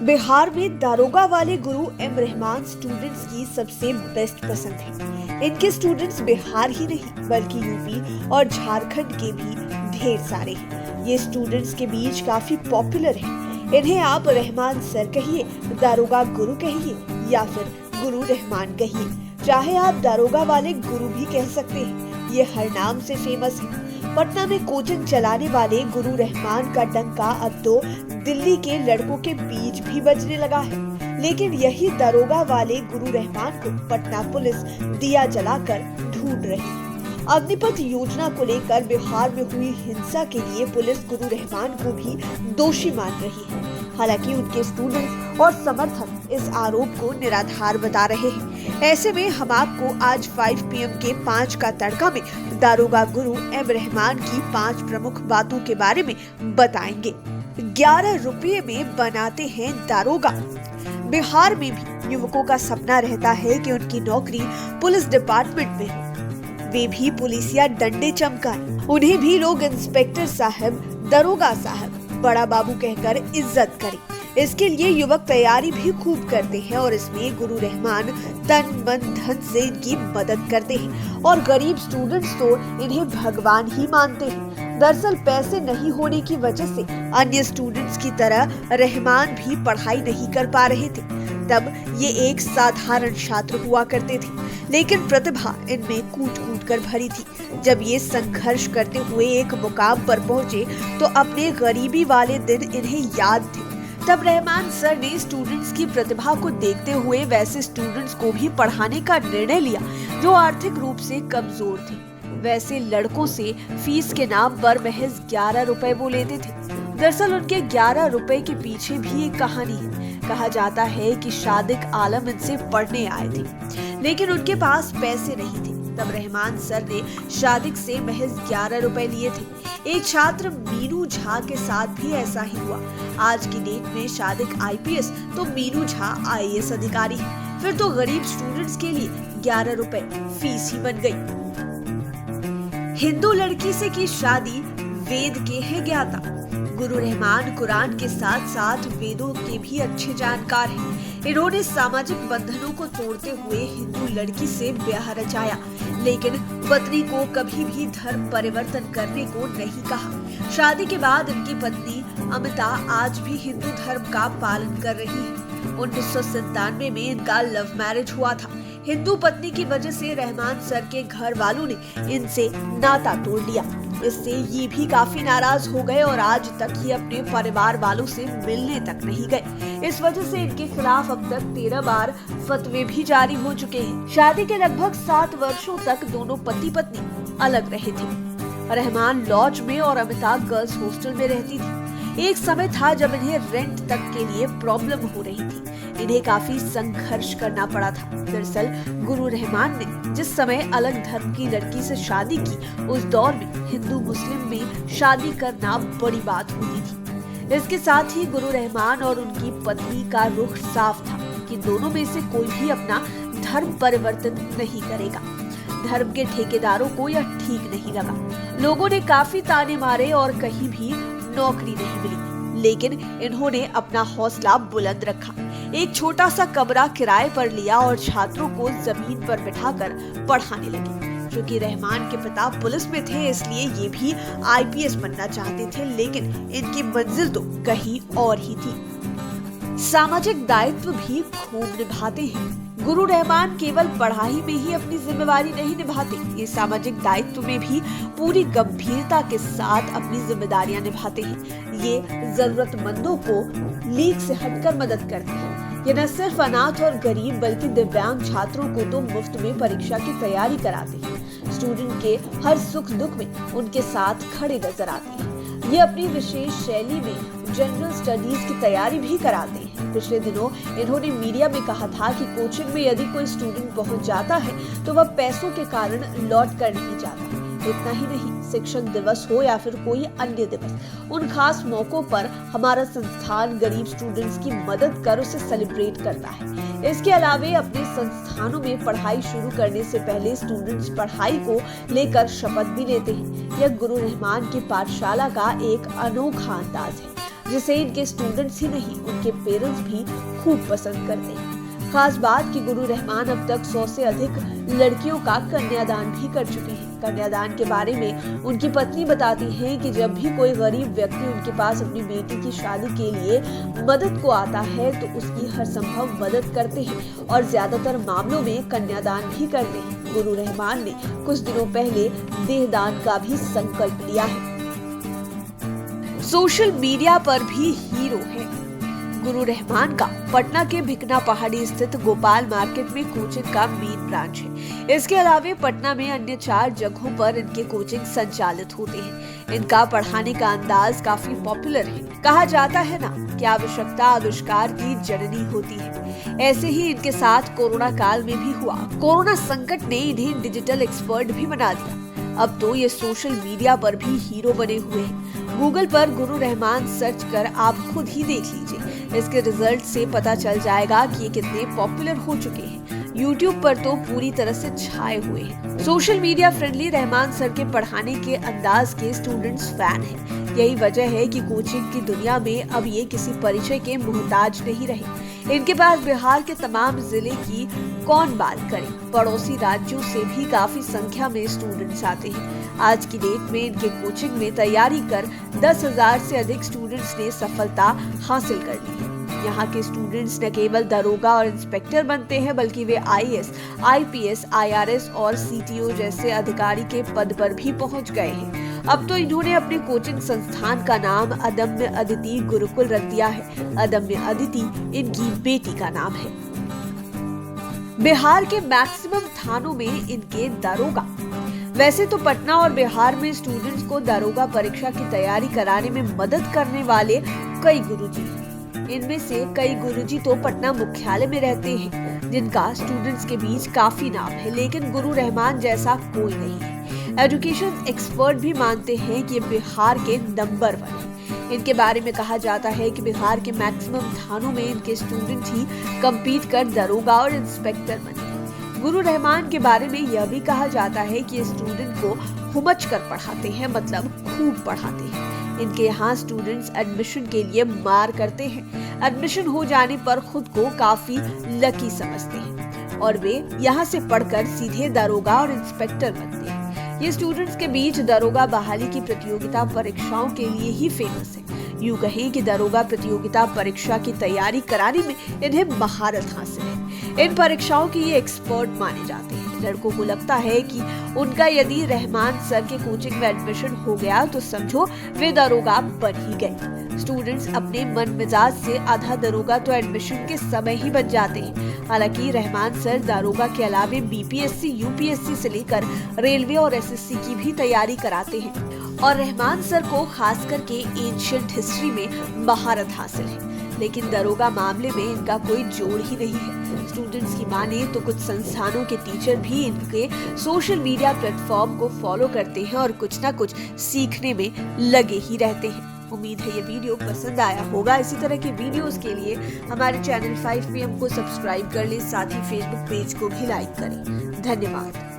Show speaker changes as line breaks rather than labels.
बिहार में दारोगा वाले गुरु एम रहमान स्टूडेंट्स की सबसे बेस्ट पसंद है। इनके स्टूडेंट्स बिहार ही नहीं बल्कि यूपी और झारखंड के भी ढेर सारे हैं। ये स्टूडेंट्स के बीच काफी पॉपुलर है। इन्हें आप रहमान सर कहिए, दारोगा गुरु कहिए या फिर गुरु रहमान कहिए, चाहे आप दारोगा वाले गुरु भी कह सकते हैं। ये हर नाम से फेमस है। पटना में कोचिंग चलाने वाले गुरु रहमान का डंका अब तो दिल्ली के लड़कों के बीच भी बजने लगा है। लेकिन यही दारोगा वाले गुरु रहमान को पटना पुलिस दिया जलाकर ढूंढ रही है। अग्निपथ योजना को लेकर बिहार में हुई हिंसा के लिए पुलिस गुरु रहमान को भी दोषी मान रही है। हालांकि उनके स्टूडेंट्स और समर्थक इस आरोप को निराधार बता रहे हैं। ऐसे में हम आपको आज 5 PM के 5 का तड़का में दारोगा गुरु एम रहमान की 5 प्रमुख बातों के बारे में बताएंगे। 11 रुपये में बनाते हैं दारोगा। बिहार में भी युवकों का सपना रहता है कि उनकी नौकरी पुलिस डिपार्टमेंट में हो। वे भी पुलिसिया डंडे चमकाएं। उन्हें भी लोग इंस्पेक्टर साहब, दरोगा साहब, बड़ा बाबू कहकर इज्जत करें। इसके लिए युवक तैयारी भी खूब करते हैं और इसमें गुरु रहमान तन मन धन से इनकी मदद करते हैं और गरीब स्टूडेंट्स तो इन्हें भगवान ही मानते हैं। दरअसल पैसे नहीं होने की वजह से अन्य स्टूडेंट्स की तरह रहमान भी पढ़ाई नहीं कर पा रहे थे। तब ये एक साधारण छात्र हुआ करते थे, लेकिन प्रतिभा इनमें कूट-कूट कर भरी थी। जब ये संघर्ष करते हुए एक मुकाम पर पहुंचे तो अपने गरीबी वाले दिन इन्हें याद थे। तब रहमान सर ने स्टूडेंट्स की प्रतिभा को देखते हुए वैसे स्टूडेंट्स को भी पढ़ाने का निर्णय लिया जो आर्थिक रूप से कमजोर थे। वैसे लड़कों से फीस के नाम पर महज 11 रुपए वो लेते थे। दरअसल उनके 11 रुपए के पीछे भी एक कहानी है। कहा जाता है कि शादिक आलम इनसे पढ़ने आए थे, लेकिन उनके पास पैसे नहीं थे। तब रहमान सर ने शादिक से महज 11 रुपए लिए थे। एक छात्र मीनू झा के साथ भी ऐसा ही हुआ। आज की डेट में शादिक IPS तो मीनू झा IAS अधिकारी है। फिर तो गरीब स्टूडेंट्स के लिए 11 रुपए फीस ही बन गई। हिंदू लड़की से की शादी, वेद के है ज्ञाता। गुरु रहमान कुरान के साथ साथ वेदों के भी अच्छे जानकार हैं। इन्होंने सामाजिक बंधनों को तोड़ते हुए हिंदू लड़की से ब्याह रचाया, लेकिन पत्नी को कभी भी धर्म परिवर्तन करने को नहीं कहा। शादी के बाद इनकी पत्नी अमिता आज भी हिंदू धर्म का पालन कर रही है। 1997 में इनका लव मैरिज हुआ था। हिंदू पत्नी की वजह से रहमान सर के घर वालों ने इनसे नाता तोड़ लिया। इससे ये भी काफी नाराज हो गए और आज तक ये अपने परिवार वालों से मिलने तक नहीं गए। इस वजह से इनके खिलाफ अब तक 13 बार फतवे भी जारी हो चुके हैं। शादी के लगभग 7 वर्षों तक दोनों पति पत्नी अलग रहे थे। रहमान लॉज में और अमिता गर्ल्स हॉस्टल में रहती थी। एक समय था जब इन्हें रेंट तक के लिए प्रॉब्लम हो रही थी। इन्हें काफी संघर्ष करना पड़ा था। दरअसल गुरु रहमान ने जिस समय अलग धर्म की लड़की से शादी की, उस दौर में हिंदू मुस्लिम में शादी करना बड़ी बात होती थी। इसके साथ ही गुरु रहमान और उनकी पत्नी का रुख साफ था कि दोनों में से कोई भी अपना धर्म परिवर्तन नहीं करेगा। धर्म के ठेकेदारों को यह ठीक नहीं लगा। लोगों ने काफी ताने मारे और कहीं भी नौकरी नहीं मिली, लेकिन इन्होंने अपना हौसला बुलंद रखा। एक छोटा सा कमरा किराए पर लिया और छात्रों को जमीन पर बिठाकर पढ़ाने लगे। क्योंकि रहमान के पिता पुलिस में थे, इसलिए ये भी IPS बनना चाहते थे, लेकिन इनकी मंजिल तो कहीं और ही थी। सामाजिक दायित्व भी खूब निभाते हैं। गुरु रहमान केवल पढ़ाई में ही अपनी जिम्मेवारी नहीं निभाते, ये सामाजिक दायित्व में भी पूरी गंभीरता के साथ अपनी जिम्मेदारियां निभाते हैं। ये जरूरतमंदों को लीक से हटकर मदद करते हैं। ये न सिर्फ अनाथ और गरीब बल्कि दिव्यांग छात्रों को तो मुफ्त में परीक्षा की तैयारी कराते हैं। स्टूडेंट के हर सुख दुख में उनके साथ खड़े नजर आते हैं। ये अपनी विशेष शैली में जनरल स्टडीज की तैयारी भी कराते हैं। पिछले दिनों इन्होंने मीडिया में कहा था कि कोचिंग में यदि कोई स्टूडेंट पहुंच जाता है तो वह पैसों के कारण लौट कर नहीं जाता। इतना ही नहीं, शिक्षक दिवस हो या फिर कोई अन्य दिवस, उन खास मौकों पर हमारा संस्थान गरीब स्टूडेंट्स की मदद कर उसे सेलिब्रेट करता है। इसके अलावा अपने संस्थानों में पढ़ाई शुरू करने से पहले स्टूडेंट्स पढ़ाई को लेकर शपथ भी लेते हैं। यह गुरु रहमान की पाठशाला का एक अनोखा अंदाज है। जिसे इनके स्टूडेंट्स ही नहीं उनके पेरेंट्स भी खूब पसंद करते हैं। खास बात कि गुरु रहमान अब तक 100 से अधिक लड़कियों का कन्यादान भी कर चुके हैं। कन्यादान के बारे में उनकी पत्नी बताती हैं कि जब भी कोई गरीब व्यक्ति उनके पास अपनी बेटी की शादी के लिए मदद को आता है तो उसकी हर संभव मदद करते हैं और ज्यादातर मामलों में कन्यादान भी करते हैं। गुरु रहमान ने कुछ दिनों पहले देहदान का भी संकल्प लिया है। सोशल मीडिया पर भी हीरो है। गुरु रहमान का पटना के भिकना पहाड़ी स्थित गोपाल मार्केट में कोचिंग का मेन ब्रांच है। इसके अलावा पटना में अन्य 4 जगहों पर इनके कोचिंग संचालित होते हैं। इनका पढ़ाने का अंदाज काफी पॉपुलर है। कहा जाता है ना कि आवश्यकता आविष्कार की जननी होती है। ऐसे ही इनके साथ कोरोना काल में भी हुआ। कोरोना संकट ने इन्हें डिजिटल एक्सपर्ट भी बना दिया। अब तो ये सोशल मीडिया पर भी हीरो बने हुए हैं। गूगल पर गुरु रहमान सर्च कर आप खुद ही देख लीजिए। इसके रिजल्ट से पता चल जाएगा कि ये कितने पॉपुलर हो चुके हैं। यूट्यूब पर तो पूरी तरह से छाए हुए हैं। Social media friendly Rahman sir के पढ़ाने के अंदाज के स्टूडेंट्स फैन हैं। यही वजह है कि कोचिंग की दुनिया में अब ये किसी परिचय के मोहताज नहीं रहे। इनके पास बिहार के तमाम जिले की कौन बात करे, पड़ोसी राज्यों से भी काफी संख्या में स्टूडेंट्स आते हैं। आज की डेट में इनके कोचिंग में तैयारी कर 10,000 से अधिक स्टूडेंट्स ने सफलता हासिल कर ली है। यहाँ के स्टूडेंट्स न केवल दरोगा और इंस्पेक्टर बनते हैं बल्कि वे IAS, IPS, IRS और CTO जैसे अधिकारी के पद पर भी पहुँच गए हैं। अब तो इन्होंने अपने कोचिंग संस्थान का नाम अदम्य अदिति गुरुकुल रख दिया है। अदम्य अदिति इनकी बेटी का नाम है। बिहार के मैक्सिमम थानों में इनके दरोगा। वैसे तो पटना और बिहार में स्टूडेंट्स को दरोगा परीक्षा की तैयारी कराने में मदद करने वाले कई गुरुजी हैं। इनमें से कई गुरुजी तो पटना मुख्यालय में रहते हैं, जिनका स्टूडेंट्स के बीच काफी नाम है, लेकिन गुरु रहमान जैसा कोई नहीं है। एजुकेशन एक्सपर्ट भी मानते हैं कि बिहार के नंबर 1 है। इनके बारे में कहा जाता है कि बिहार के मैक्सिमम थानों में इनके स्टूडेंट ही कम्पीट कर दरोगा और इंस्पेक्टर बने। गुरु रहमान के बारे में यह भी कहा जाता है कि स्टूडेंट को हुमच कर पढ़ाते हैं, मतलब खूब पढ़ाते हैं। इनके यहाँ स्टूडेंट्स एडमिशन के लिए मार करते हैं। एडमिशन हो जाने पर खुद को काफी लकी समझते हैं और वे यहाँ से पढ़कर सीधे दरोगा और इंस्पेक्टर बनते हैं। ये स्टूडेंट्स के बीच दरोगा बहाली की प्रतियोगिता परीक्षाओं के लिए ही फेमस है। यूं कहें कि दरोगा प्रतियोगिता परीक्षा की तैयारी कराने में इन्हें महारत हासिल है। इन परीक्षाओं के ये एक्सपर्ट माने जाते हैं। लड़कों को लगता है कि उनका यदि रहमान सर के कोचिंग में एडमिशन हो गया तो समझो वे दरोगा बन ही गए। स्टूडेंट्स अपने मन मिजाज से आधा दरोगा तो एडमिशन के समय ही बन जाते हैं। हालांकि रहमान सर दरोगा के अलावा BPSC, UPSC से लेकर रेलवे और SSC की भी तैयारी कराते हैं और रहमान सर को खास करके एंशिएंट हिस्ट्री में महारत हासिल है। लेकिन दरोगा मामले में इनका कोई जोड़ ही नहीं है। स्टूडेंट्स की माने तो कुछ संस्थानों के टीचर भी इनके सोशल मीडिया प्लेटफॉर्म को फॉलो करते हैं और कुछ ना कुछ सीखने में लगे ही रहते हैं। उम्मीद है ये वीडियो पसंद आया होगा। इसी तरह की वीडियोस के लिए हमारे चैनल 5PM को सब्सक्राइब कर लें, साथ ही फेसबुक पेज को भी लाइक करें। धन्यवाद।